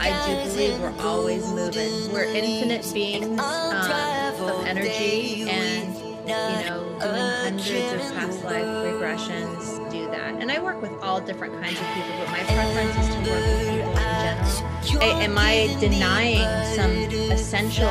I do believe we're always moving. We're infinite beings of energy, and doing hundreds of past life regressions do that. And I work with all different kinds of people, but my preference is to work with people in general. Am I denying some essential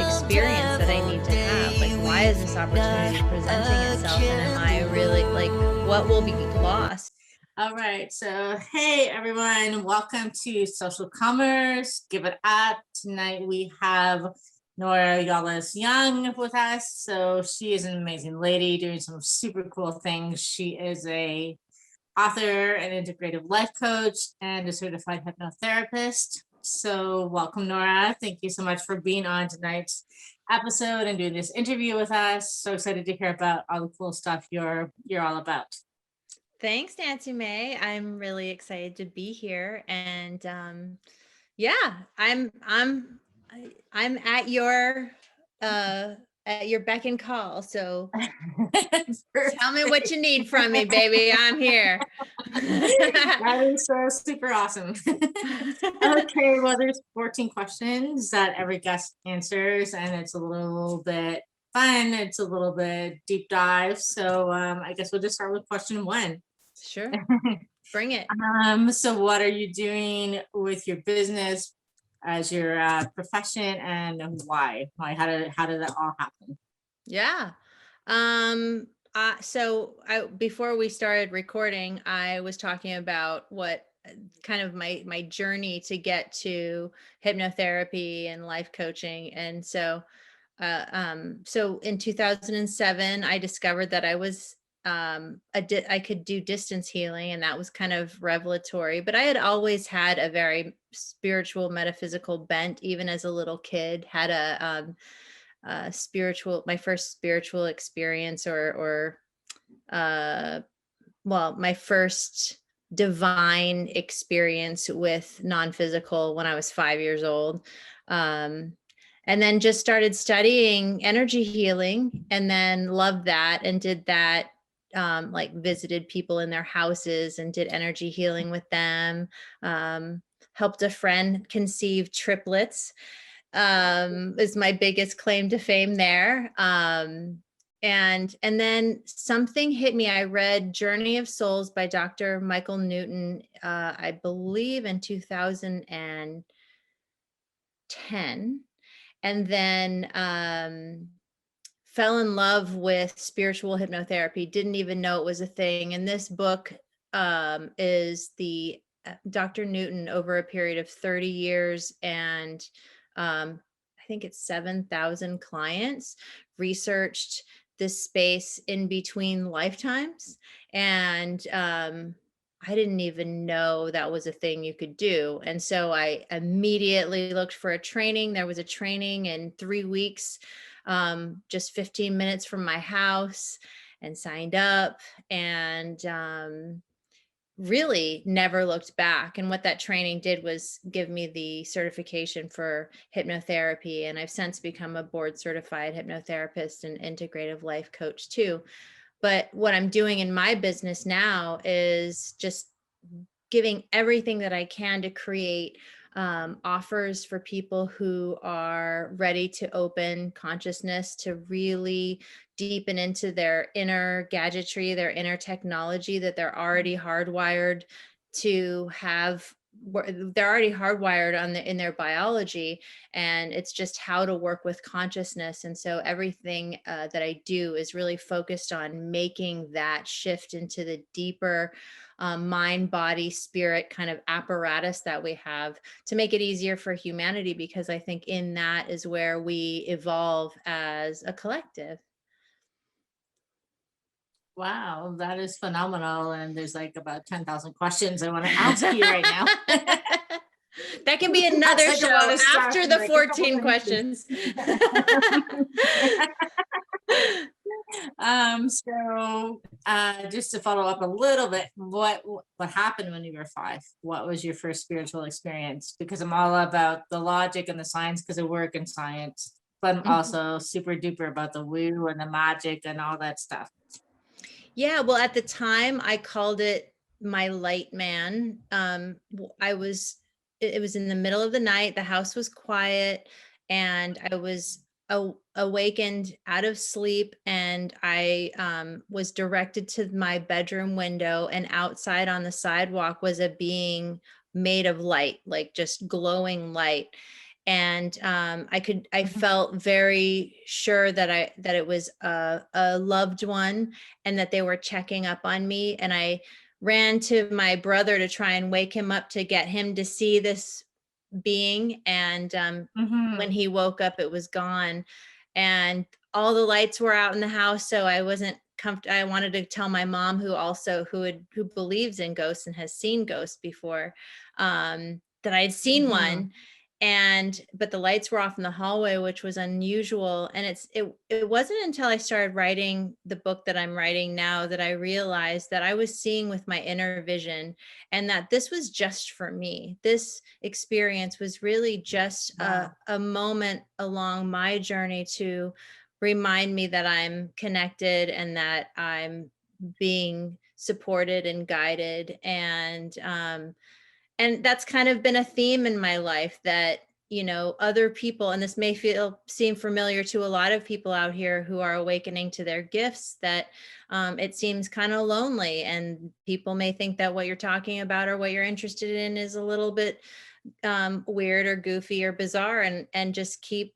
experience that I need to have? Like, why is this opportunity presenting itself? And am I really, like, what will be lost? All right, so hey everyone, welcome to Social Commerce. Give it up. Tonight we have Nora Yolles Young with us. So she is an amazing lady doing some super cool things. She is a author, an integrative life coach, and a certified hypnotherapist. So welcome, Nora. Thank you so much for being on tonight's episode and doing this interview with us. So excited to hear about all the cool stuff you're all about. Thanks, 𝗚cie𝗰𝗵. I'm really excited to be here, and yeah, I'm at your beck and call. So tell me what you need from me, baby. I'm here. That is so super awesome. Okay, well, there's 14 questions that every guest answers, and it's a little bit fun. It's a little bit deep dive. So I guess we'll just start with question 1. Sure. Bring it. So what are you doing with your business as your profession, and why? How did that all happen? Yeah. So before we started recording, I was talking about what kind of my journey to get to hypnotherapy and life coaching. And so in 2007, I discovered that I was I could do distance healing, and that was kind of revelatory. But I had always had a very spiritual, metaphysical bent, even as a little kid. Had my first spiritual experience, my first divine experience with non-physical when I was 5 years old. And then just started studying energy healing, and then loved that and did that. Like visited people in their houses and did energy healing with them. Helped a friend conceive triplets. Is my biggest claim to fame there. And then something hit me. I read Journey of Souls by Dr. Michael Newton, I believe in 2010. And then fell in love with spiritual hypnotherapy. Didn't even know it was a thing. And this book is the Dr. Newton over a period of 30 years, and I think it's 7,000 clients, researched this space in between lifetimes. And I didn't even know that was a thing you could do. And so I immediately looked for a training. There was a training in 3 weeks, just 15 minutes from my house, and signed up, and really never looked back. And what that training did was give me the certification for hypnotherapy. And I've since become a board certified hypnotherapist and integrative life coach too. But what I'm doing in my business now is just giving everything that I can to create offers for people who are ready to open consciousness, to really deepen into their inner gadgetry, their inner technology that they're already hardwired to have. They're already hardwired in their biology, and it's just how to work with consciousness. And so everything that I do is really focused on making that shift into the deeper mind, body, spirit kind of apparatus that we have, to make it easier for humanity, because I think in that is where we evolve as a collective. Wow, that is phenomenal. And there's like about 10,000 questions I want to ask you right now. That can be another show after the 14 questions. So just to follow up a little bit, what happened when you were 5? What was your first spiritual experience? Because I'm all about the logic and the science, because I work in science, but I'm also super duper about the woo and the magic and all that stuff. Yeah, well, at the time I called it my light man. I was it was in the middle of the night. The house was quiet, and I was awakened out of sleep, and I was directed to my bedroom window, and outside on the sidewalk was a being made of light, like just glowing light. And I Mhm. felt very sure that it was a loved one, and that they were checking up on me. And I ran to my brother to try and wake him up to get him to see this being. And when Mhm. he woke up, it was gone, and all the lights were out in the house. So I wasn't comfortable. I wanted to tell my mom, who believes in ghosts and has seen ghosts before, that I had seen one. Mhm. But the lights were off in the hallway, which was unusual. And it wasn't until I started writing the book that I'm writing now that I realized that I was seeing with my inner vision, and that this was just for me. This experience was really just Wow. a moment along my journey to remind me that I'm connected, and that I'm being supported and guided. And that's kind of been a theme in my life, that other people, and this may seem familiar to a lot of people out here who are awakening to their gifts, that it seems kind of lonely, and people may think that what you're talking about or what you're interested in is a little bit weird or goofy or bizarre, and just keep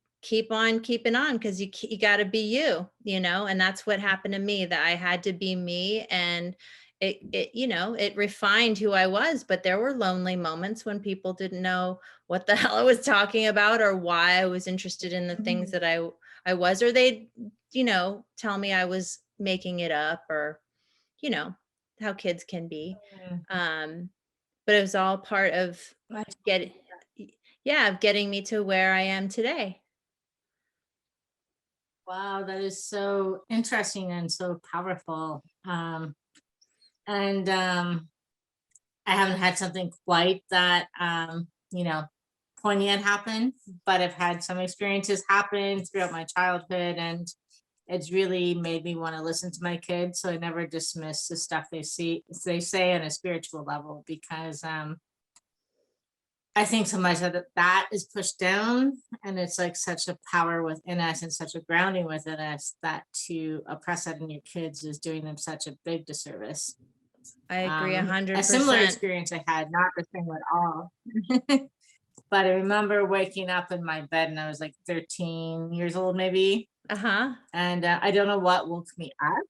on keeping on, because you got to be you. And that's what happened to me, that I had to be me. And it refined who I was. But there were lonely moments when people didn't know what the hell I was talking about, or why I was interested in the things Mhm. that I was, or they'd tell me I was making it up, or you know how kids can be. Mhm. um but it was all part of I get yeah, of getting me to where I am today. Wow, that is so interesting and so powerful. And I haven't had something quite that poignant happen, but I've had some experiences happen throughout my childhood, and it's really made me want to listen to my kids. So I never dismiss the stuff they say on a spiritual level, because I think so much that that is pushed down, and it's like such a power within us and such a grounding within us, that to oppress that in your kids is doing them such a big disservice. I agree a A hundred similar percent. experience I had, not the same at all, but I remember waking up in my bed, and I was like 13 years old, maybe. Uh-huh. And I don't know what woke me up,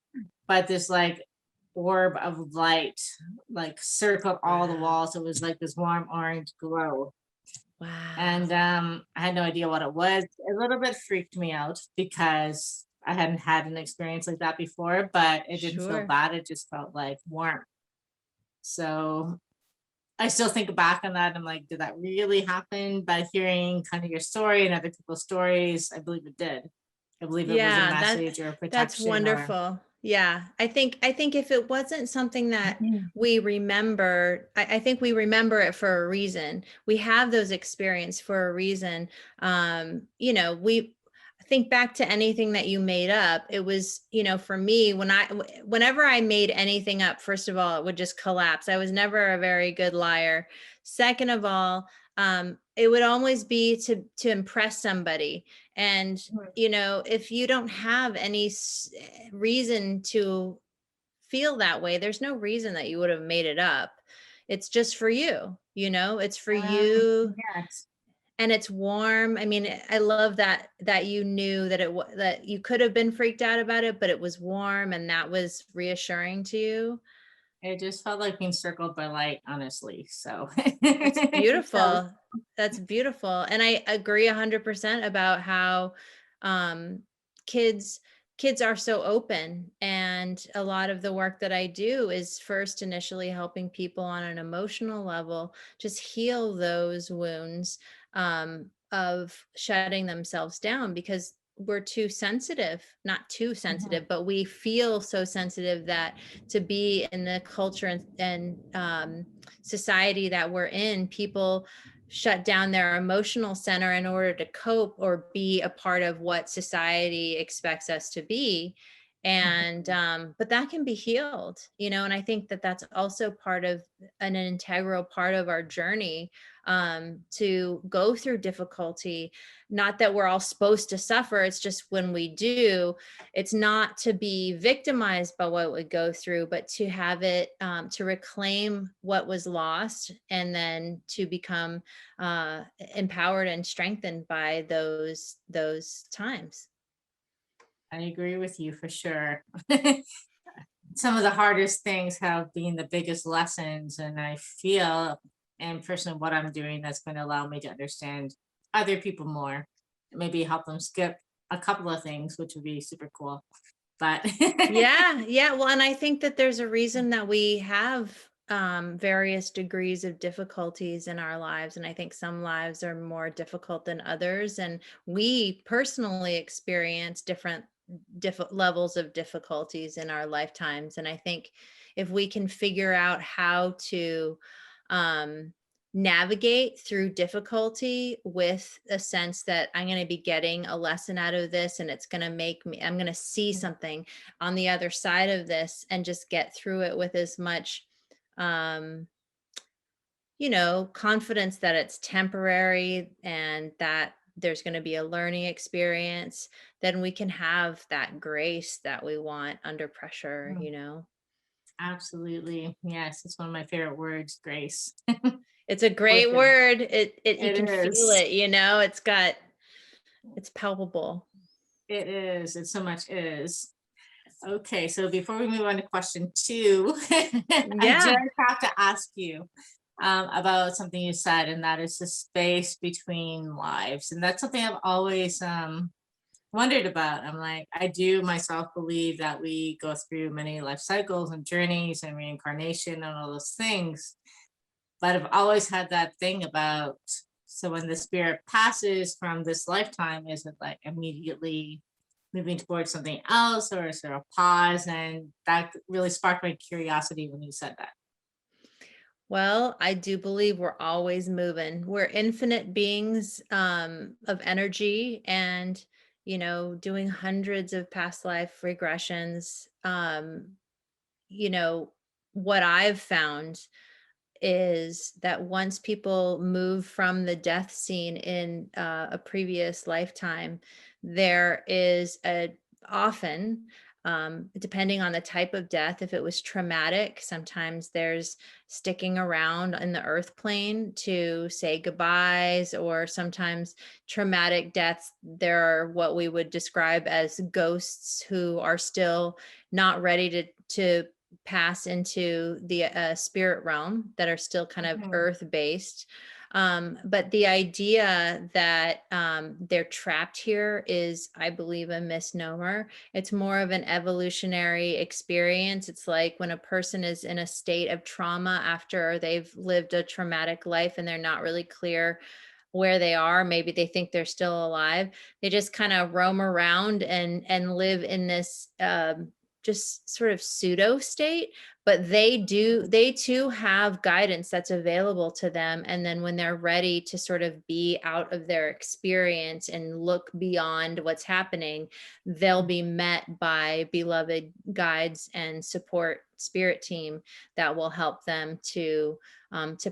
but this like orb of light like circled all the Wow. walls. It was like this warm orange glow. And Wow. I had no idea what it was. A little bit freaked me out, because I hadn't had an experience like that before, but it didn't feel Sure. bad. It just felt like warm. So I still think back on that. I'm like, did that really happen? By hearing kind of your story and other people's stories, I believe it did. I believe it was a Yeah, message or a that's protection or wonderful. Yeah. I think if it wasn't something that Mhm. we remember, I think we remember it for a reason. We have those experience for a reason. We think back to anything that you made up. It was, for me, whenever I made anything up, first of all, it would just collapse. I was never a very good liar. Second of all, it would always be to impress somebody. And if you don't have any reason to feel that way, there's no reason that you would have made it up. It's just for it's for you. Yes, And it's warm. I mean, I love that you knew that that you could have been freaked out about it, but it was warm, and that was reassuring to you. it just felt like being circled by light, honestly. So, That's so beautiful. That's beautiful. And I agree 100% about how um, kids kids are so open. And a lot of the work that I do is first initially helping people on an emotional level just heal those wounds, of shutting themselves down, because we're too sensitive, not too mhm. sensitive, but we feel so sensitive, that to be in the culture and society that we're in, people shut down their emotional center in order to cope or be a part of what society expects us to be. And but that can be healed, and I think that that's also part of an integral part of our journey, to go through difficulty. Not that we're all supposed to suffer, it's just when we do, it's not to be victimized by what we go through, but to have it, to reclaim what was lost, and then to become empowered and strengthened by those times. I agree with you for sure. Some of the hardest things have been the biggest lessons, and I feel, and personally, what I'm doing that's going to allow me to understand other people more, maybe help them skip a couple of things, which would be super cool. But Yeah. Well, and I think that there's a reason that we have various degrees of difficulties in our lives. And I think some lives are more difficult than others. And we personally experience different levels of difficulties in our lifetimes. And I think if we can figure out how to navigate through difficulty with a sense that I'm going to be getting a lesson out of this, and it's going to make me, I'm going to see something on the other side of this, and just get through it with as much confidence that it's temporary and that there's going to be a learning experience, then we can have that grace that we want under pressure. absolutely, yes, it's one of my favorite words, grace. It's a For great sure. word. It you It can feel is. it. It's palpable. It is. It so much is. Okay, so before we move on to question two, I just Yeah. have to ask you about something you said, and that is the space between lives. And that's something I've always wondered about. I'm like, I do myself believe that we go through many life cycles and journeys and reincarnation and all those things. But I've always had that thing about, so when the spirit passes from this lifetime, is it like immediately moving towards something else, or is there a pause? And that really sparked my curiosity when you said that. Well, I do believe we're always moving. We're infinite beings of energy, and doing hundreds of past life regressions. What I've found is that once people move from the death scene in a previous lifetime, there is a often, depending on the type of death, if it was traumatic, sometimes there's sticking around in the earth plane to say goodbyes, or sometimes traumatic deaths, there are what we would describe as ghosts who are still not ready to pass into the spirit realm, that are still kind of Mhm. earth based. But the idea that they're trapped here is, I believe, a misnomer. It's more of an evolutionary experience. It's like when a person is in a state of trauma after they've lived a traumatic life, and they're not really clear where they are. Maybe they think they're still alive. They just kind of roam around and live in this just sort of pseudo state, but they too have guidance that's available to them. And then when they're ready to sort of be out of their experience and look beyond what's happening, they'll be met by beloved guides and support spirit team that will help them to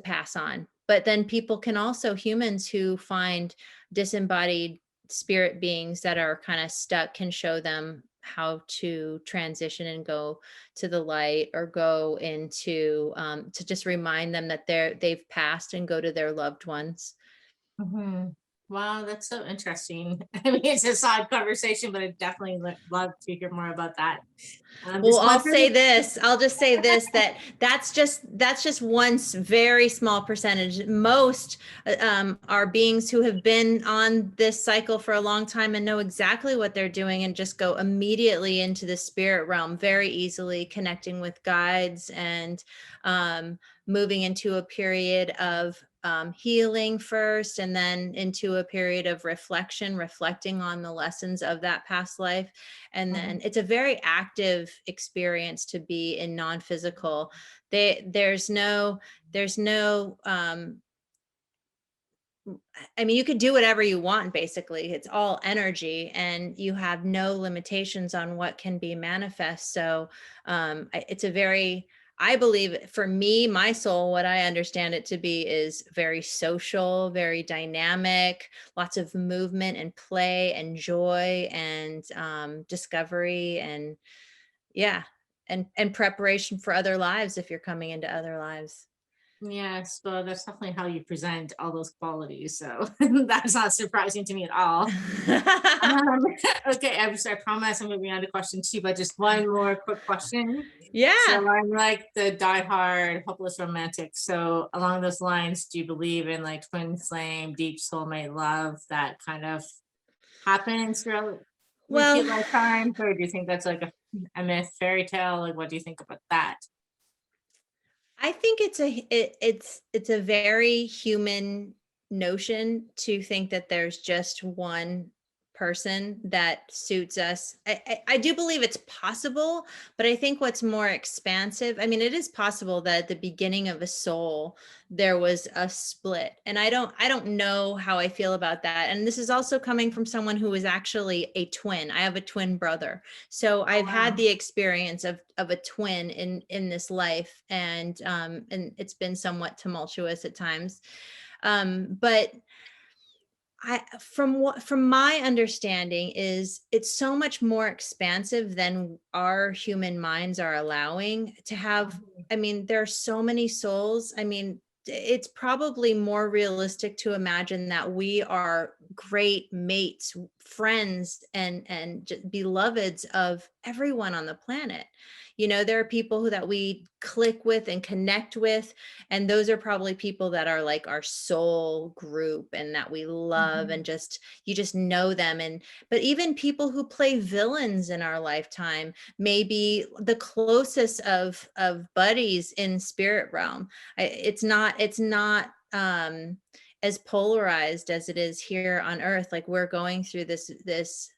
pass on. But then people can also, humans who find disembodied spirit beings that are kind of stuck, can show them how to transition and go to the light, or go into to just remind them that they've passed, and go to their loved ones. Mhm. Wow, that's so interesting. I mean, it's a side conversation, but I definitely love to hear more about that. Well, Just I'll wondering. say this. I'll just say this, that that's just one very small percentage. Most are beings who have been on this cycle for a long time and know exactly what they're doing, and just go immediately into the spirit realm very easily, connecting with guides, and moving into a period of healing first, and then into a period of reflecting on the lessons of that past life. And Mhm. then it's a very active experience to be in non-physical. There's no I mean, you could do whatever you want, basically. It's all energy and you have no limitations on what can be manifest. So it's a very, I believe for me, my soul, what I understand it to be is very social, very dynamic, lots of movement and play and joy and discovery and yeah, and preparation for other lives if you're coming into other lives. Yes, well, that's definitely how you present all those qualities. So that's not surprising to me at all. Um, okay, I promise I'm moving on to question two, but just one more quick question. So Yeah. I'm like the diehard hopeless romantic. So along those lines, do you believe in like twin flame, deep soulmate love that kind of happens throughout repeat Well, lifetimes, or do you think that's like a myth, fairy tale? Like, what do you think about that? I think it's a very human notion to think that there's just one person that suits us. I do believe it's possible, but I think what's more expansive, I mean, it is possible that at the beginning of a soul there was a split. And I don't know how I feel about that. And this is also coming from someone who is actually a twin. I have a twin brother. So Oh, I've had wow. the experience of a twin in this life, and it's been somewhat tumultuous at times. But I from my understanding is it's so much more expansive than our human minds are allowing to have. I mean, there are so many souls. I mean, it's probably more realistic to imagine that we are great mates, friends, and beloveds of everyone on the planet. You know, there are people that we click with and connect with, and those are probably people that are like our soul group and that we love, and Mhm. just you just know them. And but even people who play villains in our lifetime may be the closest of buddies in spirit realm. It's not as polarized as it is here on earth. Like, we're going through this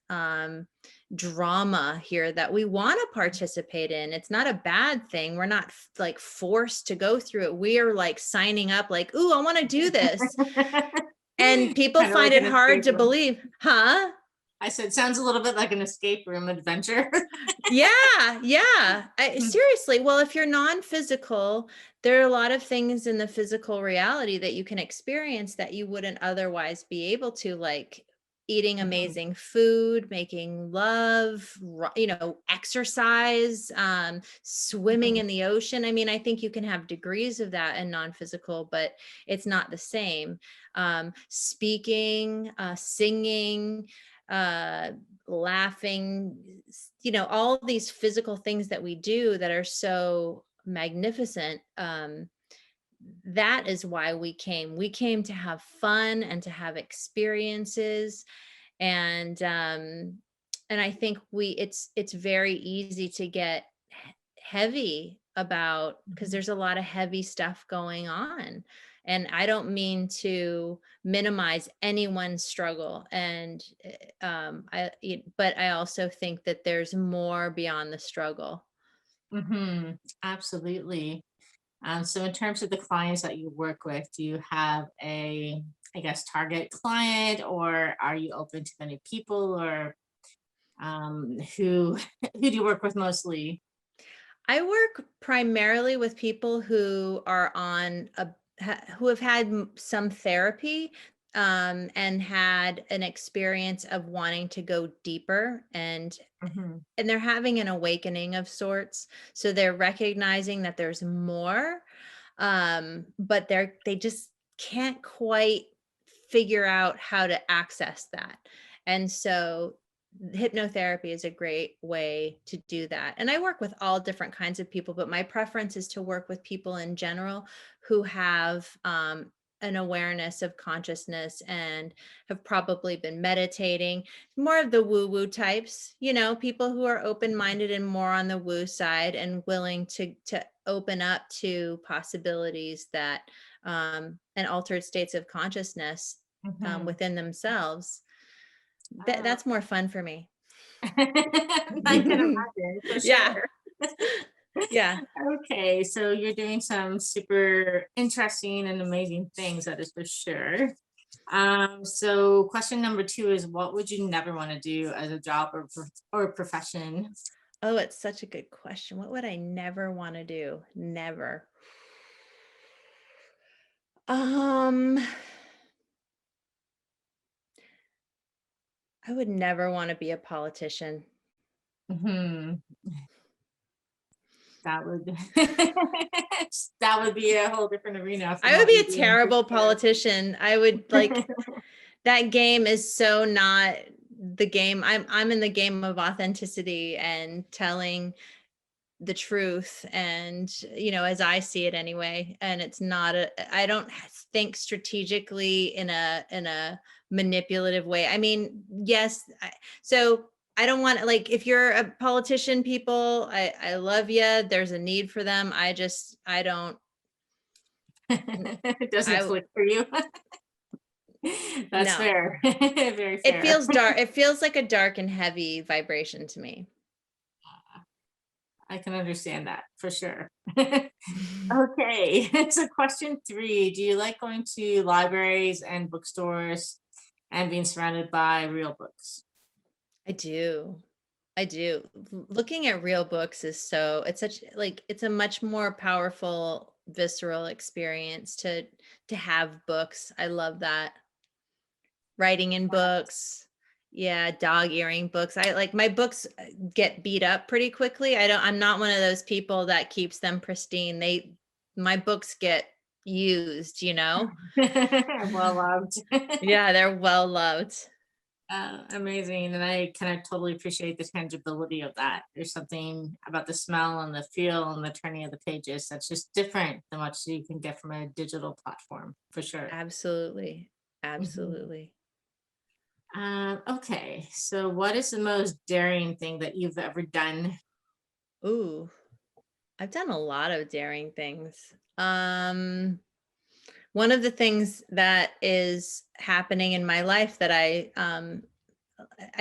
drama here that we want to participate in. It's not a bad thing. We're not like forced to go through it. We are like signing up like, ooh, I want to do this. And people Kind of find like it an hard escape to room. believe, huh? I said, sounds a little bit like an escape room adventure. Yeah, yeah. Seriously. Well, if you're non-physical, there are a lot of things in the physical reality that you can experience that you wouldn't otherwise be able to, like eating Mhm, amazing food, making love, exercise, swimming mhm, in the ocean. I mean, I think you can have degrees of that in non-physical, but it's not the same. Speaking, singing, uh laughing, all these physical things that we do that are so magnificent. That is why we came to have fun and to have experiences. And I think it's very easy to get heavy about, because mhm, there's a lot of heavy stuff going on. And I don't mean to minimize anyone's struggle. And but I also think that there's more beyond the struggle. mhm. Absolutely. So in terms of the clients that you work with, do you have a, I guess, target client, or are you open to many people, or who who do you work with mostly? I work primarily with people who are who have had some therapy, and had an experience of wanting to go deeper, Mhm, and they're having an awakening of sorts. So they're recognizing that there's more, but they just can't quite figure out how to access that. And so hypnotherapy is a great way to do that. And I work with all different kinds of people, but my preference is to work with people in general who have an awareness of consciousness and have probably been meditating, more of the woo woo types, people who are open minded and more on the woo side and willing to open up to possibilities that and altered states of consciousness mhm. within themselves. Oh, That's more fun for me. I can imagine for Yeah, sure. yeah. Okay, so you're doing some super interesting and amazing things, that is for sure. So question number 2 is, what would you never want to do as a job or profession? Oh, it's such a good question. What would I never want to do? Never. I would never want to be a politician. Mhm. That would that would be a whole different arena from I would what be you a do in terrible healthcare. politician. I would like that game is so not the game. I'm in the game of authenticity and telling the truth, and as I see it anyway. And it's not I don't think strategically in a manipulative way. I mean, yes, so I don't want, like, if you're a politician, people, I love you, there's a need for them. I don't. It doesn't I click for you. That's No, fair. Very it fair. feels dark. It feels like a dark and heavy vibration to me. I can understand that for sure. Okay, so question 3, do you like going to libraries and bookstores and being surrounded by real books? I do. I do. Looking at real books is it's a much more powerful, visceral experience to have books. I love that. Writing in books. Yeah, dog earing books. I like my books get beat up pretty quickly. I'm not one of those people that keeps them pristine. My books get used, you know? Well loved. Yeah, they're well loved. Amazing. And I kind of totally appreciate the tangibility of that. There's something about the smell and the feel and the turning of the pages that's just different than what you can get from a digital platform, for sure. Absolutely. Mhm. Absolutely. Okay, so what is the most daring thing that you've ever done? Ooh, I've done a lot of daring things. One of the things that is happening in my life that I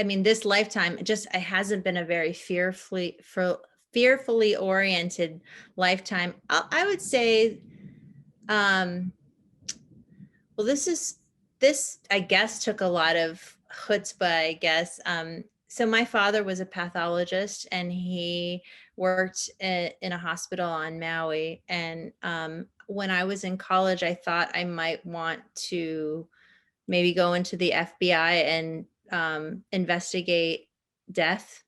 mean, this lifetime, it hasn't been a very fearfully oriented lifetime. I would say, um, well, this, I guess, took a lot of chutzpah, I guess. So my father was a pathologist, and he worked in a hospital on Maui. And when I was in college, I thought I might want to maybe go into the FBI and investigate death,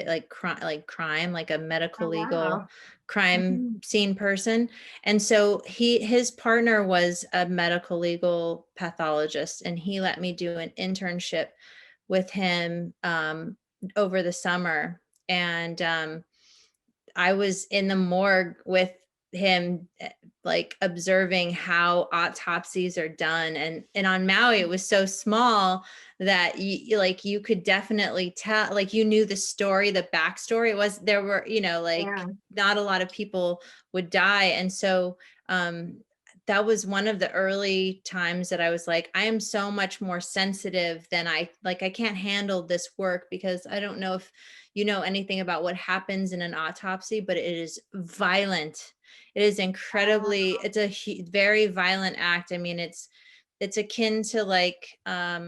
like crime, like a medical Oh, legal wow. crime Mhm. scene person. And so his partner was a medical legal pathologist, and he let me do an internship with him over the summer. And I was in the morgue with him, like observing how autopsies are done. And on Maui, it was so small that you could definitely tell, like, you knew the story, the backstory. There were, like, Yeah. not a lot of people would die. And so that was one of the early times that I was like, I am so much more sensitive than I can't handle this work, because I don't know if you know anything about what happens in an autopsy, but it is violent. It is incredibly, it's a very violent act. I mean, it's akin to, like, I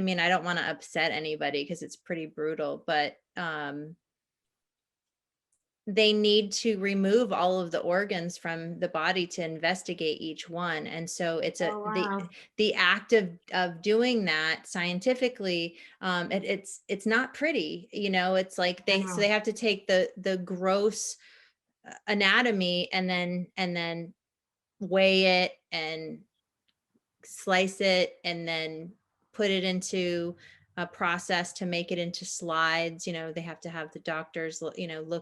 mean, I don't want to upset anybody because it's pretty brutal, but they need to remove all of the organs from the body to investigate each one. And so Oh, wow. the act of doing that scientifically, it's not pretty. It's like they Wow. have to take the gross anatomy, and then weigh it and slice it, and then put it into a process to make it into slides. They have to have the doctors look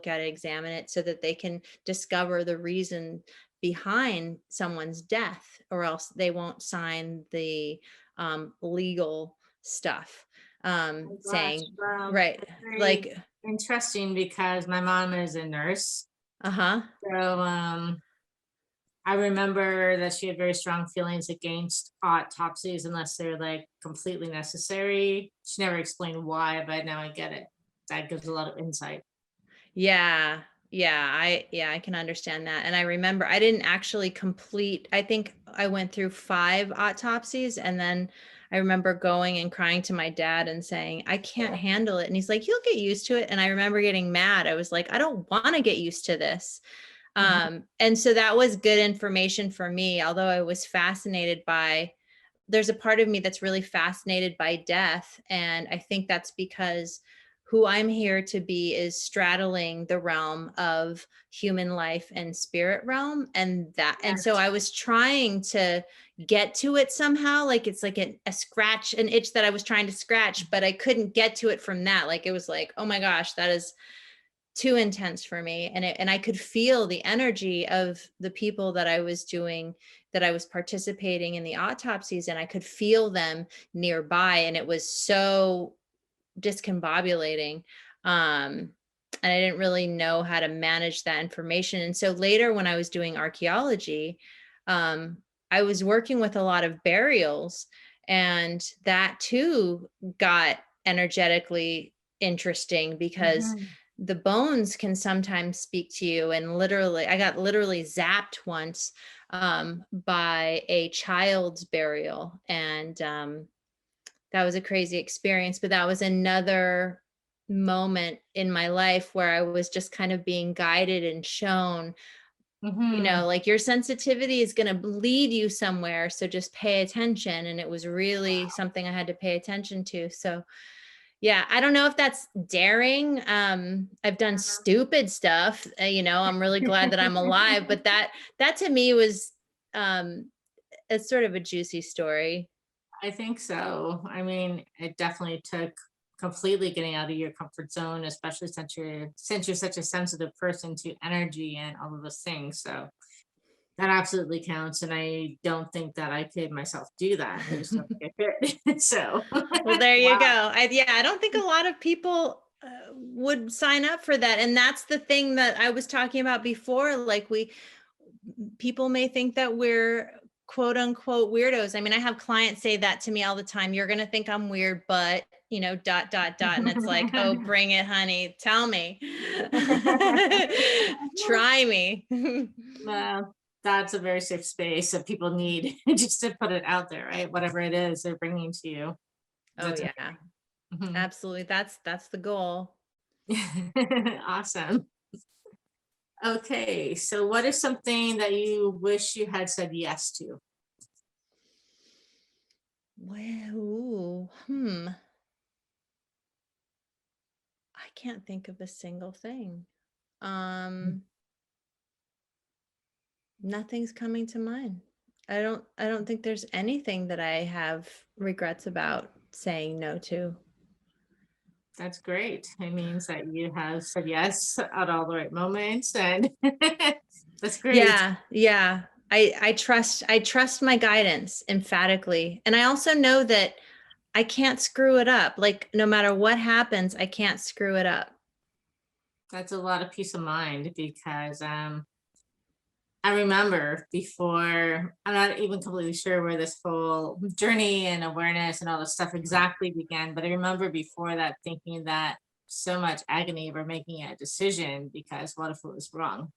at it, examine it, so that they can discover the reason behind someone's death, or else they won't sign the legal stuff, Oh, gosh. saying, Well, right, it's very like, interesting because my mom is a nurse. uh-huh. So I remember that she had very strong feelings against autopsies unless they're like completely necessary. She never explained why, but now I get it. That gives a lot of insight. Yeah. Yeah, I can understand that. And I remember I didn't actually complete, I think I went through 5 autopsies, and then I remember going and crying to my dad and saying, I can't handle it. And he's like, you'll get used to it. And I remember getting mad. I was like, I don't want to get used to this. And so that was good information for me, although I was fascinated by, there's a part of me that's really fascinated by death. And I think that's because who I'm here to be is straddling the realm of human life and spirit realm. And so I was trying to get to it somehow. Like it's like a scratch, an itch that I was trying to scratch, but I couldn't get to it from that. Like it was like, oh my gosh, that is too intense for me. And I could feel the energy of the people that I was participating in the autopsies, and I could feel them nearby. And it was so discombobulating. And I didn't really know how to manage that information. And so later when I was doing archaeology, I was working with a lot of burials, and that too got energetically interesting because the bones can sometimes speak to you. And literally, I got literally zapped once by a child's burial. And that was a crazy experience, but that was another moment in my life where I was just kind of being guided and shown, you know, like your sensitivity is going to lead you somewhere. So just pay attention. And it was really something I had to pay attention to. So yeah, I don't know if that's daring. I've done stupid stuff, you know, I'm really glad that I'm alive, but that to me was it's sort of a juicy story. I think so. I mean, it definitely took completely getting out of your comfort zone, especially since you're such a sensitive person to energy and all of those things. So that absolutely counts. And I don't think that I could myself do that. I just don't think I could. So Well, there you wow. go. I don't think a lot of people would sign up for that. And that's the thing that I was talking about before. Like people may think that we're quote unquote weirdos. I mean, I have clients say that to me all the time. You're going to think I'm weird, but you know, ... And it's like, oh, bring it, honey. Tell me. Try me. Well, that's a very safe space that people need just to put it out there, right? Whatever it is they're bringing to you. Oh That's yeah, amazing. absolutely. That's the goal. Awesome. Okay, so what is something that you wish you had said yes to? Well, I can't think of a single thing. Nothing's coming to mind. I don't think there's anything that I have regrets about saying no to. That's great. It means that you have said yes at all the right moments, and that's great. Yeah. I trust my guidance emphatically. And I also know that I can't screw it up. Like no matter what happens, I can't screw it up. That's a lot of peace of mind because I remember before, I'm not even completely sure where this whole journey and awareness and all this stuff exactly began, but I remember before that thinking that so much agony over making a decision because what if it was wrong? What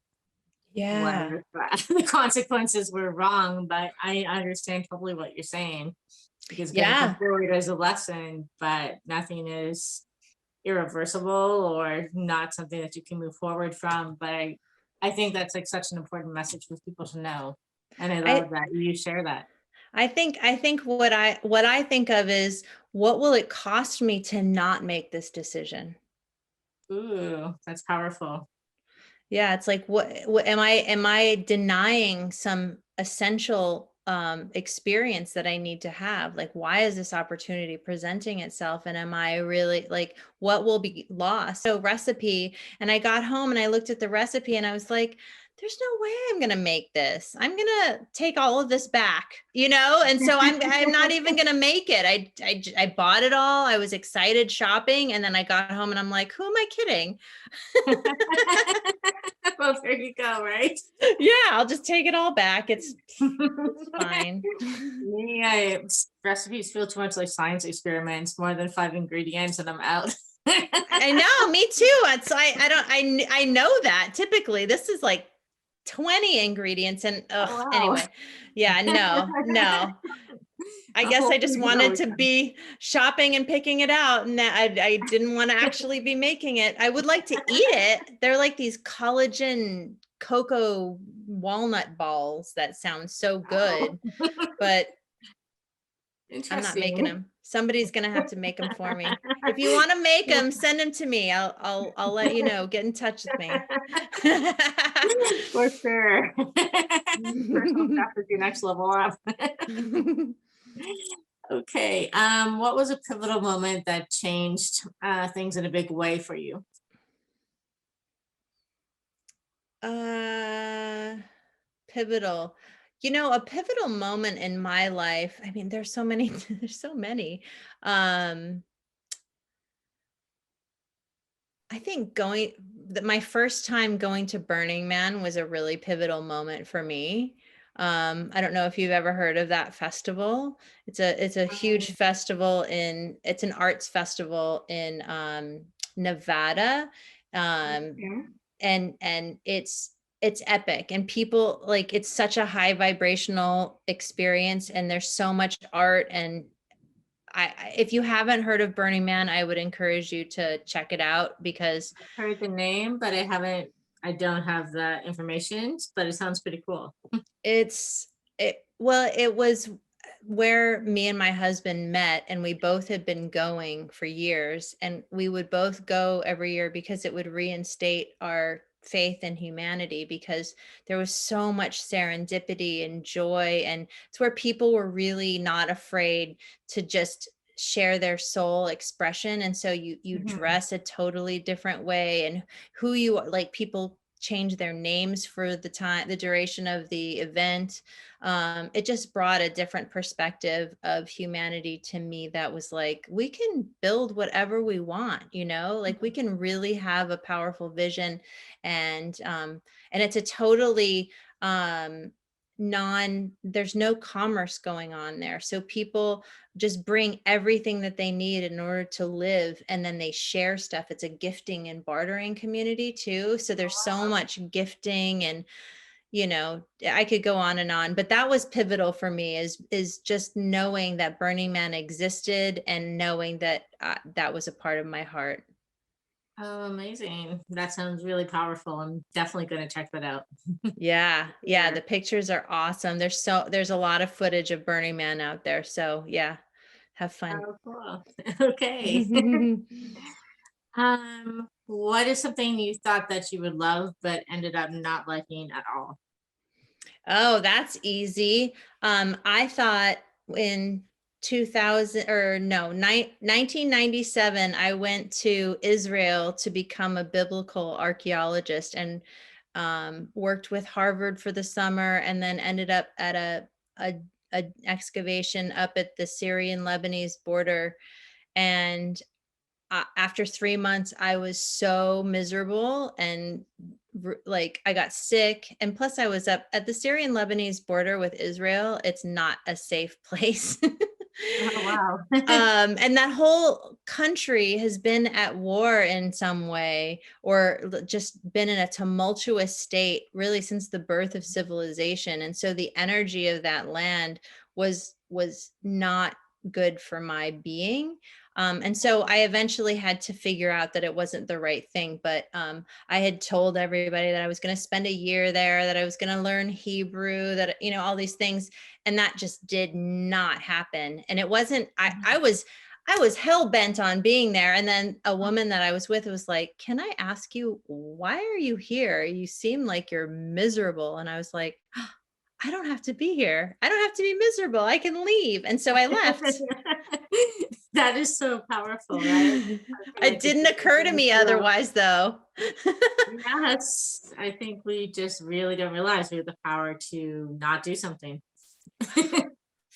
Yeah. if the consequences were wrong? But I understand totally what you're saying because going Yeah. forward is a lesson, but nothing is irreversible or not something that you can move forward from. But I think that's like such an important message for people to know. And I love I that you share that. I think what I think of is, what will it cost me to not make this decision? Ooh, that's powerful. Yeah, it's like what am I denying some essential experience that I need to have? Like, why is this opportunity presenting itself? And am I really like, what will be lost? So recipe, and I got home and I looked at the recipe and I was like, there's no way I'm going to make this. I'm going to take all of this back, you know? And so I'm not even going to make it. I bought it all. I was excited shopping, and then I got home and I'm like, who am I kidding? Well, there you go, right? Yeah, I'll just take it all back. It's fine. Yeah, recipes feel too much like science experiments, more than 5 ingredients, and I'm out. I know, me too. It's I know that typically this is like 20 ingredients and Oh, wow. anyway, yeah, no. I A guess whole I just food is wanted always to fun. be shopping and picking it out, and I didn't want to actually be making it. I would like to eat it. They're like these collagen cocoa walnut balls that sound so Oh, good, but I'm not making interesting. them. Somebody's gonna have to make them for me. If you want to make them, send them to me. I'll let you know. Get in touch with me. For sure. Personal chef is your next level up. Okay. What was a pivotal moment that changed things in a big way for you? uh Pivotal. A pivotal moment in my life. I mean, there's so many, there's so many. Um, I think my first time going to Burning Man was a really pivotal moment for me. I don't know if you've ever heard of that festival. It's a huge Um, festival it's an arts festival in Nevada. Um, okay. and it's epic, and people like, it's such a high vibrational experience, and there's so much art. And if you haven't heard of Burning Man, I would encourage you to check it out, because Heard the name, but I don't have the information, but it sounds pretty cool. it was where me and my husband met, and we both had been going for years, and we would both go every year because it would reinstate our faith in humanity, because there was so much serendipity and joy, and it's where people were really not afraid to just share their soul expression. And so you Mhm. dress a totally different way, and who you are, like, people change their names for the duration of the event. It just brought a different perspective of humanity to me, that was like, we can build whatever we want, like we can really have a powerful vision. And it's a totally um there's no commerce going on there, so people just bring everything that they need in order to live, and then they share stuff. It's a gifting and bartering community too, so there's so much gifting. And I could go on, but that was pivotal for me, is just knowing that Burning Man existed, and knowing that that was a part of my heart. Oh, amazing. That sounds really powerful. I'm definitely going to check that out. Yeah, Sure. the pictures are awesome. There's a lot of footage of Burning Man out there, so yeah, have fun. Oh, cool. Okay. What is something you thought that you would love but ended up not liking at all? Oh, that's easy. I thought in 2000, or no, 1997, I went to Israel to become a biblical archaeologist, and worked with Harvard for the summer, and then ended up at a excavation up at the Syrian-Lebanese border. And after 3 months, I was so miserable, and like, I got sick. And plus, I was up at the Syrian Lebanese border with Israel. It's not a safe place. Oh, wow. And that whole country has been at war in some way, or just been in a tumultuous state really since the birth of civilization. And so the energy of that land was not good for my being. And so I eventually had to figure out that it wasn't the right thing. But I had told everybody that I was going to spend a year there, that I was going to learn Hebrew, that, all these things. And that just did not happen. And it wasn't, I was hell bent on being there. And then a woman that I was with was like, "Can I ask you, why are you here? You seem like you're miserable." And I was like, "I don't have to be here. I don't have to be miserable. I can leave." And so I left. That is so powerful, right? I feel It like it's didn't just occur to something me so, otherwise, though. yes, I think we just really don't realize we have the power to not do something.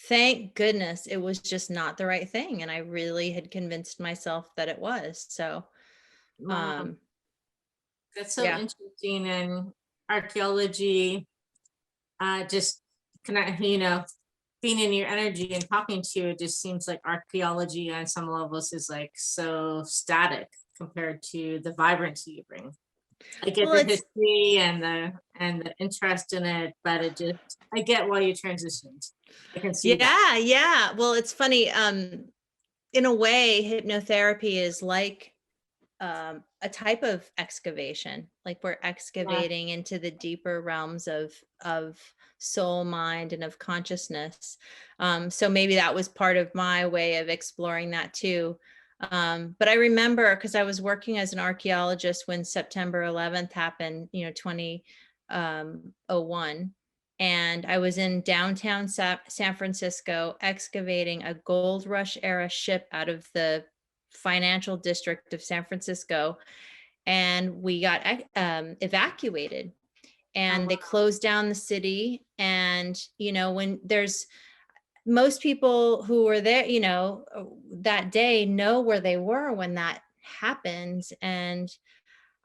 Thank goodness it was just not the right thing. And I really had convinced myself that it was. So, Wow, um, that's so yeah. interesting. And archaeology, just connect, being in your energy and talking to you, it just seems like archaeology on some levels is like so static compared to the vibrancy you bring. I get Well, the it's history and the interest in it, but I get why you transitioned. I can see that. yeah, yeah. Well, it's funny. In a way, hypnotherapy is like a type of excavation. Like we're Yeah. excavating into the deeper realms of soul, mind, and of consciousness. So maybe that was part of my way of exploring that too. But I remember because I was working as an archaeologist when September 11th happened, 2001. And I was in downtown San Francisco excavating a gold rush era ship out of the financial district of San Francisco. And we got evacuated Oh, and wow. they closed down the city. And, when there's most people who were there, that day know where they were when that happened. And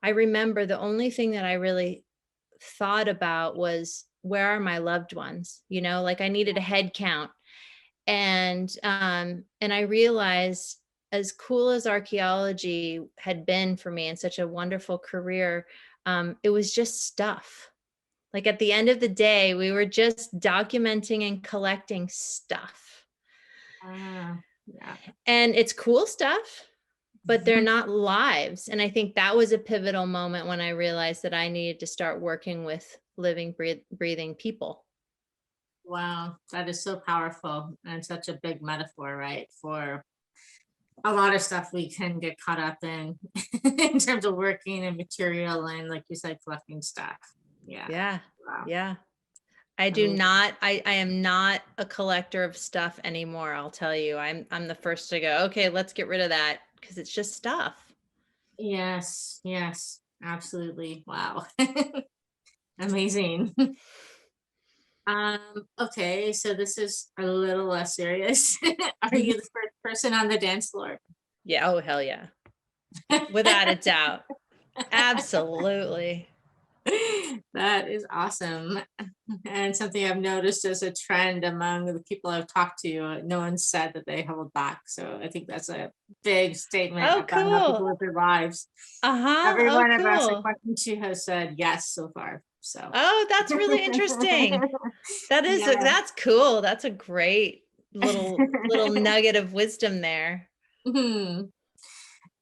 I remember the only thing that I really thought about was, where are my loved ones? Like I needed a head count. And I realized, as cool as archaeology had been for me and such a wonderful career, it was just stuff. Like at the end of the day, we were just documenting and collecting stuff. Yeah. And it's cool stuff, but they're not lives. And I think that was a pivotal moment when I realized that I needed to start working with living, breathing people. Wow, that is so powerful and such a big metaphor, right? For a lot of stuff we can get caught up in in terms of working and material and, like you said, collecting stuff. Yeah. Yeah. Wow. Yeah. Amazing. I am not a collector of stuff anymore. I'll tell you, I'm the first to go, okay, let's get rid of that because it's just stuff. Yes, yes, absolutely. Wow. Amazing. Okay, so this is a little less serious. Are you the first person on the dance floor? Yeah. Oh, hell yeah. Without a doubt. Absolutely. That is awesome. And something I've noticed as a trend among the people I've talked to, no one said that they held back. So I think that's a big statement Oh, about how people cool. live their lives. Uh-huh. Oh, Everyone I've asked a cool. question to has said yes so far. So Oh, that's really interesting. yeah. That's cool. That's a great little nugget of wisdom there. Mhm.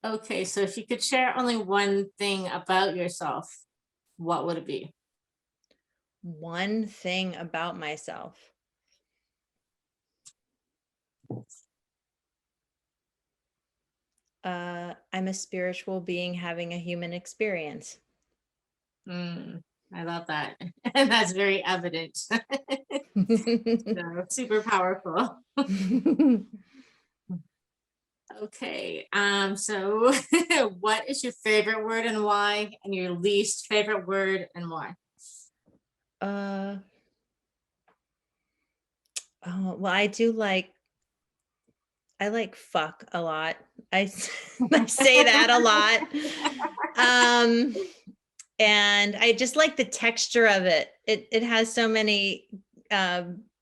Okay, so if you could share only one thing about yourself, what would it be? One thing about myself. I'm a spiritual being having a human experience. I love that. And that's very evident. So super powerful. Okay. So what is your favorite word and why? And your least favorite word and why? uh oh, well, I like fuck a lot. I say that a lot. Um and I just like the texture of it. It has so many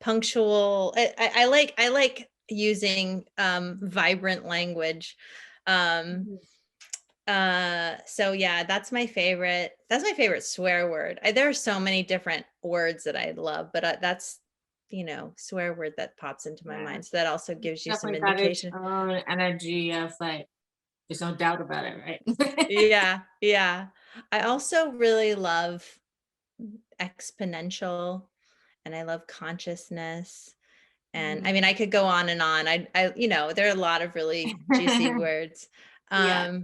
punctual. I like using vibrant language. Um, so yeah, that's my favorite swear word. There are so many different words that I love, but that's swear word that pops into my Yeah, mind. So that also gives you some definitely got its indication. own energy of like, there's no doubt about it, right? Yeah, yeah. I also really love exponential, and I love consciousness. And I mean, I could go on and on. There are a lot of really juicy words. Yeah.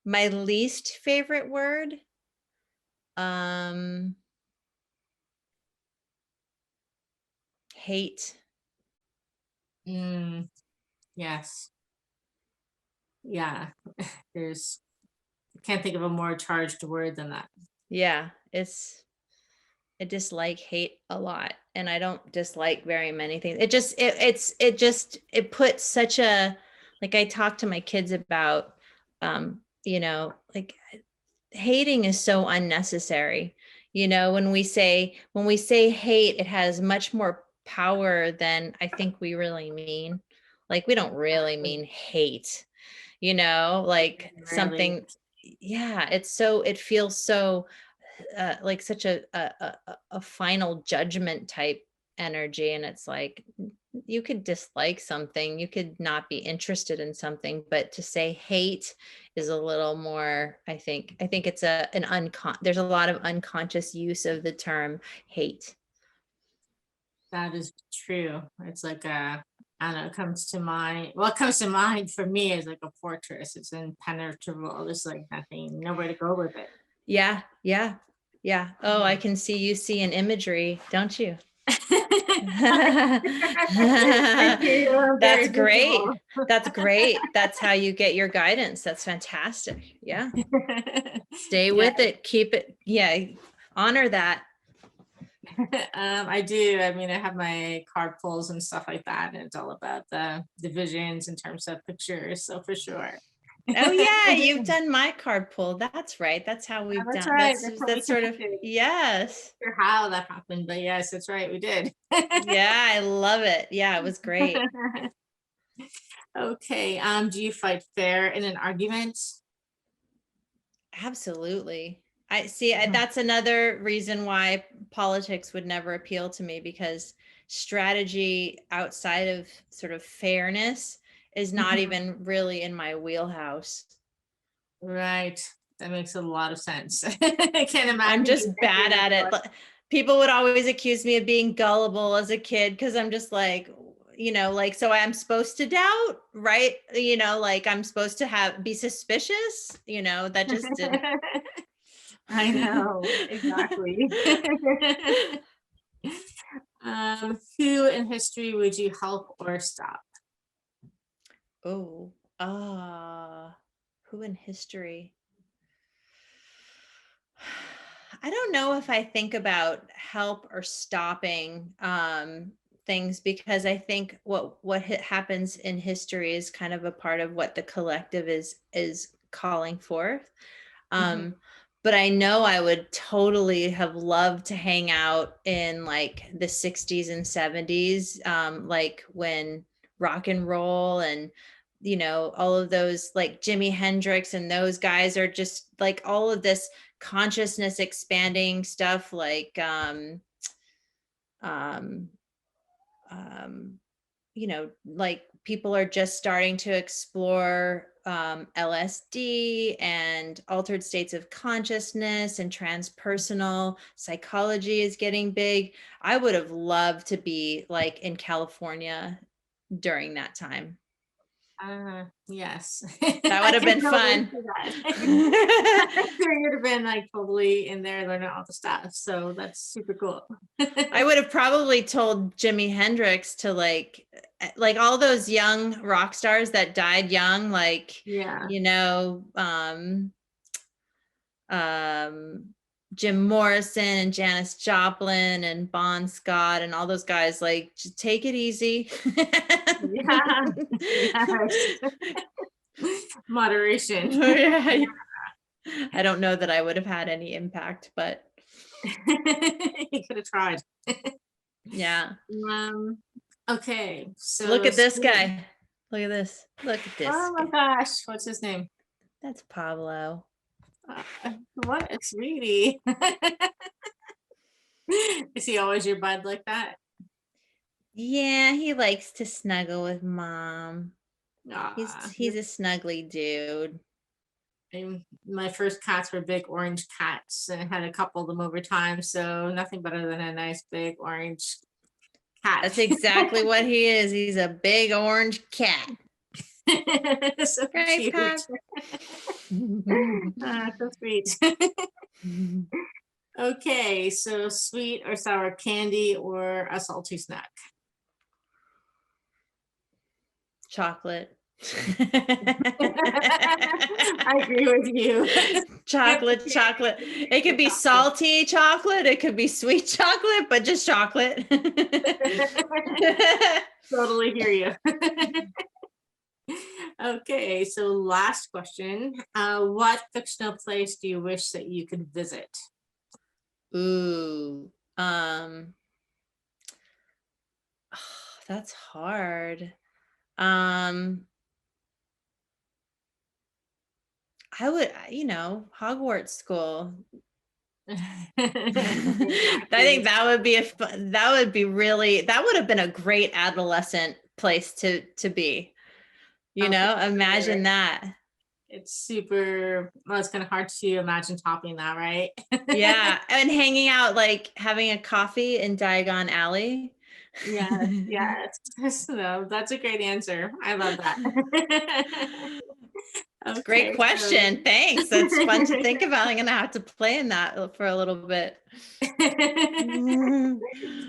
My least favorite word, um, hate. Mm, yes. Yeah. There's, I can't think of a more charged word than that. Yeah, I dislike hate a lot, and I don't dislike very many things. It puts such a, like I talk to my kids about, like hating is so unnecessary. When we say hate, it has much more power than I think we really mean. Like we don't really Exactly. mean hate, like Rarely. something. yeah, it feels so like such a final judgment type energy. And it's like, you could dislike something, you could not be interested in something, but to say hate is a little more, I think it's there's a lot of unconscious use of the term hate. That is true. It's like I don't know, it comes to mind. What comes to mind for me is like a fortress. It's impenetrable. There's like nothing, nowhere to go with it. Yeah, yeah, yeah. Oh, I can see you see an imagery, don't you? I do. I'm very That's great. visual. That's great. That's how you get your guidance. That's fantastic. Yeah. Stay Yeah, with it. Keep it. Yeah. Honor that. I do. I mean, I have my card pulls and stuff like that, and it's all about the divisions in terms of pictures. So for sure. Oh yeah, you've done my card pull. That's right. That's how Yeah, we've that's done. right. That's how we That's sort of, connected. yes. Not sure how that happened, but yes, that's right. We did. Yeah, I love it. Yeah, it was great. Okay. Do you fight fair in an argument? Absolutely. I see. That's another reason why politics would never appeal to me, because strategy outside of sort of fairness is not Mhm. even really in my wheelhouse. Right. That makes a lot of sense. I can't I'm imagine being just angry bad with at it. anyone. People would always accuse me of being gullible as a kid, because I'm just like, like, so I'm supposed to doubt, right? Like I'm supposed to be suspicious, that just didn't. I know, exactly. Who in history would you help or stop? Oh, who in history? I don't know if I think about help or stopping things, because I think what happens in history is kind of a part of what the collective is calling forth. Mhm. Um, but I know I would totally have loved to hang out in like the 60s and 70s, like when rock and roll and all of those, like Jimi Hendrix and those guys, are just like all of this consciousness expanding stuff, like um like people are just starting to explore LSD and altered states of consciousness, and transpersonal psychology is getting big. I would have loved to be like in California during that time. Yes, That I would have can been totally fun. see that. I'm sure you'd have been like totally in there learning all the stuff. So that's super cool. I would have probably told Jimi Hendrix to like all those young rock stars that died young, like, Yeah. you know, um, um, Jim Morrison and Janis Joplin and Bon Scott and all those guys, like, just take it easy. Yeah. Yes. Moderation. Yeah. I don't know that I would have had any impact, but You could have tried. yeah. Um, okay, Look so at this sweet. guy. Look at this. Look at this Oh my guy. gosh, what's his name? That's Pablo. What a sweetie. Is he always your bud like that? Yeah, he likes to snuggle with mom. Aw, He's a snuggly dude. my first cats were big orange cats, and I had a couple of them over time, so nothing better than a nice big orange cat. That's exactly what he is. He's a big orange cat. So Right, cute. Pop? So sweet. Okay, so sweet or sour candy or a salty snack? Chocolate. I agree with you. Can't Chocolate, chocolate. It could be salty chocolate. It could be sweet chocolate, but just chocolate. Totally hear you. Okay, so last question. What fictional place do you wish that you could visit? Ooh, that's hard. Um, I would, Hogwarts School. I Exactly. think that would be that would be really, that would have been a great adolescent place to be, Oh, for sure. imagine that. It's super, well, it's kind of hard to imagine topping that, right? Yeah. And hanging out, like having a coffee in Diagon Alley. Yes, yes. No, that's a great answer. I love that. It's a great Okay, so question. Thanks. That's fun to think about. I'm going to have to play in that for a little bit. it's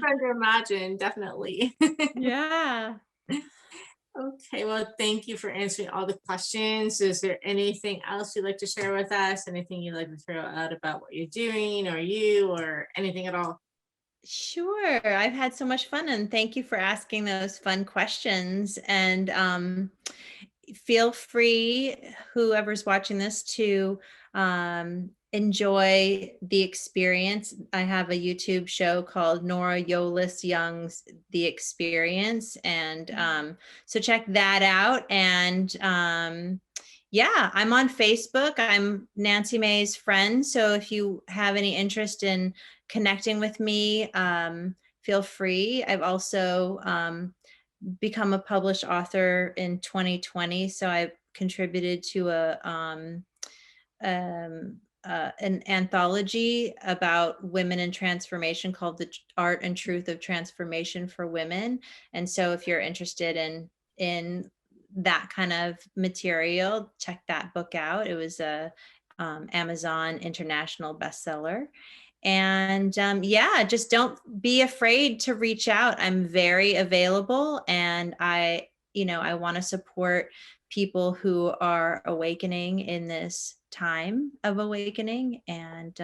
fun to imagine, definitely. Yeah. Okay, well, thank you for answering all the questions. Is there anything else you'd like to share with us? Anything you'd like to throw out about what you're doing or anything at all? Sure. I've had so much fun, and thank you for asking those fun questions. And feel free, whoever's watching this, to enjoy the experience. I have a YouTube show called Nora Yolles Young's The Experience. And so check that out. And yeah, I'm on Facebook. I'm Nancy May's friend. So if you have any interest in connecting with me, feel free. I've also become a published author in 2020. So I contributed to an anthology about women in transformation called The Art and Truth of Transformation for Women. And so if you're interested in that kind of material, check that book out. It was a Amazon international bestseller. And yeah, just don't be afraid to reach out. I'm very available, and I want to support people who are awakening in this time of awakening. And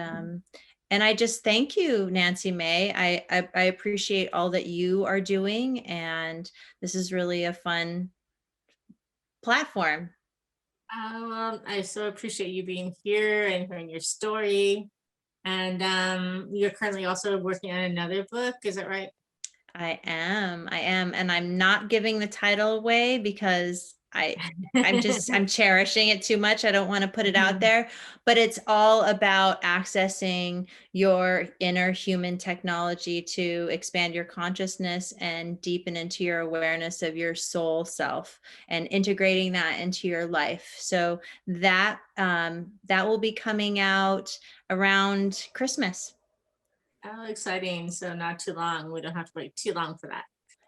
I just thank you, Nancy May. I appreciate all that you are doing, and this is really a fun platform. I so appreciate you being here and hearing your story. And you're currently also working on another book, is that right? I am, and I'm not giving the title away because I'm cherishing it too much. I don't want to put it out there, but it's all about accessing your inner human technology to expand your consciousness and deepen into your awareness of your soul self and integrating that into your life. So that that will be coming out around Christmas. Oh, exciting. So not too long. We don't have to wait too long for that.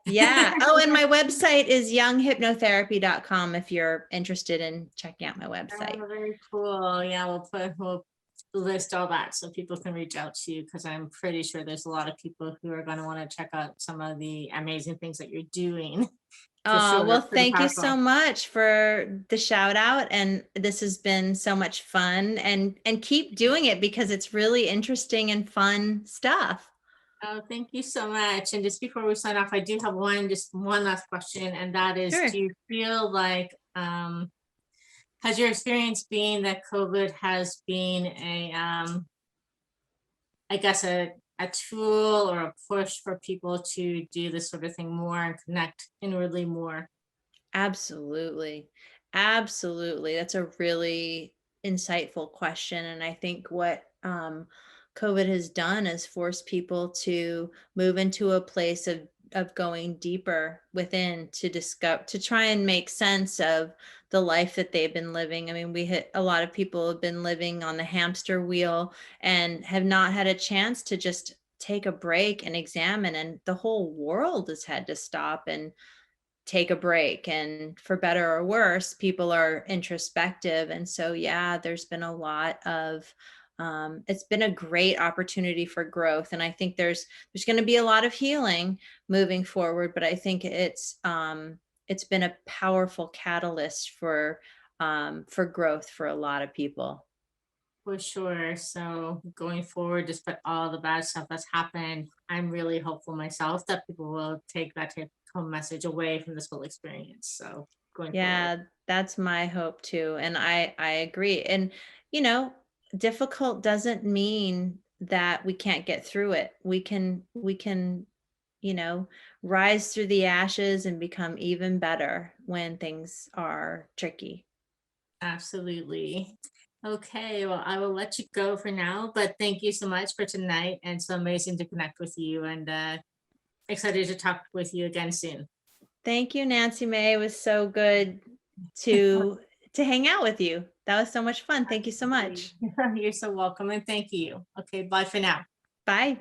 Yeah. Oh, and my website is younghypnotherapy.com if you're interested in checking out my website. Oh, very cool. Yeah, we'll list all that so people can reach out to you, because I'm pretty sure there's a lot of people who are going to want to check out some of the amazing things that you're doing. For Oh, sure. well, Pretty thank you so powerful. much for the shout out. And this has been so much fun, and keep doing it because it's really interesting and fun stuff. Oh, thank you so much. And just before we sign off, I do have just one last question, and that is, Sure. do you feel like has your experience been that COVID has been I guess a tool or a push for people to do this sort of thing more and connect inwardly more? Absolutely. Absolutely. That's a really insightful question. And I think what COVID has done is force people to move into a place of going deeper within to discover, to try and make sense of the life that they've been living. I mean, a lot of people have been living on the hamster wheel and have not had a chance to just take a break and examine, and the whole world has had to stop and take a break. And for better or worse, people are introspective. And so yeah, there's been a lot of it's been a great opportunity for growth. And I think there's going to be a lot of healing moving forward, but I think it's been a powerful catalyst for growth for a lot of people. For sure. So going forward, despite all the bad stuff that's happened, I'm really hopeful myself that people will take that take home message away from this whole experience. So going forward. Yeah, that's my hope too. And I agree. And you know, difficult doesn't mean that we can't get through it. We can, you know, rise through the ashes and become even better when things are tricky. Absolutely. Okay, well, I will let you go for now, but thank you so much for tonight. And so amazing to connect with you and excited to talk with you again soon. Thank you, Nancy May. It was so good to hang out with you. That was so much fun. Thank you so much. You're so welcome and thank you. Okay, bye for now. Bye.